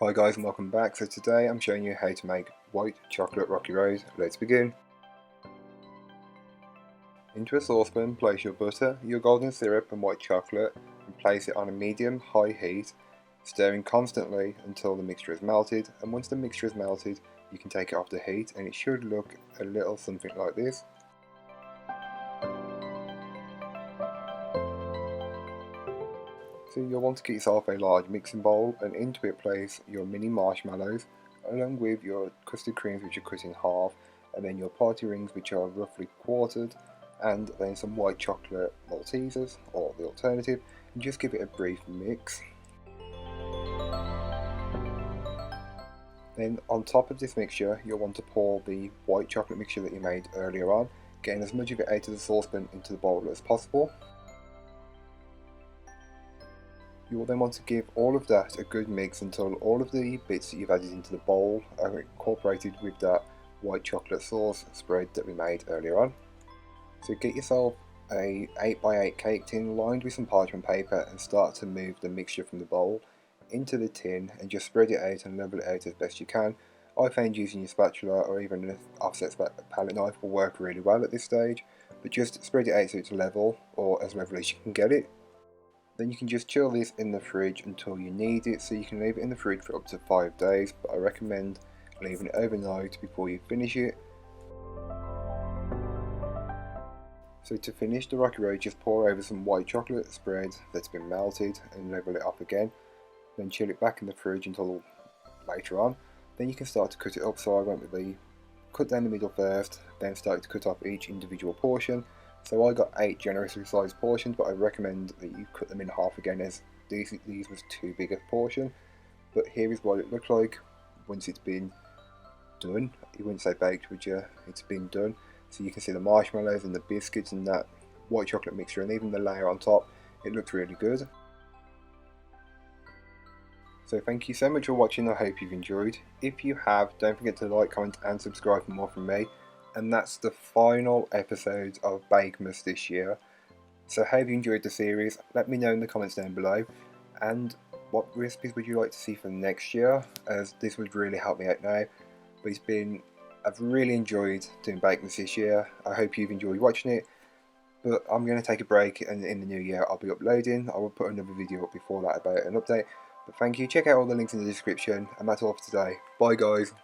Hi guys and welcome back. So today I'm showing you how to make white chocolate rocky road. Let's begin. Into a saucepan place your butter, your golden syrup and white chocolate and place it on a medium-high heat, stirring constantly until the mixture is melted, and once the mixture is melted you can take it off the heat and it should look a little something like this. So you'll want to get yourself a large mixing bowl and into it place your mini marshmallows along with your custard creams which are cut in half, and then your party rings which are roughly quartered, and then some white chocolate Maltesers or the alternative, and just give it a brief mix. Then on top of this mixture you'll want to pour the white chocolate mixture that you made earlier on, getting as much of it out of the saucepan into the bowl as possible. You will then want to give all of that a good mix until all of the bits that you've added into the bowl are incorporated with that white chocolate sauce spread that we made earlier on. So get yourself a 8x8 cake tin lined with some parchment paper and start to move the mixture from the bowl into the tin and just spread it out and level it out as best you can. I found using your spatula or even an offset palette knife will work really well at this stage, but just spread it out so it's level, or as level as you can get it. Then you can just chill this in the fridge until you need it, so you can leave it in the fridge for up to 5 days, but I recommend leaving it overnight before you finish it. So to finish the rocky road, just pour over some white chocolate spread that's been melted and level it up again, then chill it back in the fridge until later on. Then you can start to cut it up, so I went with the cut down the middle first, then start to cut off each individual portion. So I got 8 generously sized portions, but I recommend that you cut them in half again, as these was too big a portion. But here is what it looked like once it's been done. You wouldn't say baked, would you? It's been done. So you can see the marshmallows and the biscuits and that white chocolate mixture and even the layer on top. It looks really good. So thank you so much for watching. I hope you've enjoyed. If you have, don't forget to like, comment and subscribe for more from me. And that's the final episode of Bakemas this year. So hope you enjoyed the series. Let me know in the comments down below. And what recipes would you like to see for next year, as this would really help me out now. But I've really enjoyed doing Bakemas this year. I hope you've enjoyed watching it. But I'm going to take a break, and in the new year I'll be uploading. I will put another video up before that about an update. But thank you, check out all the links in the description, and that's all for today. Bye guys.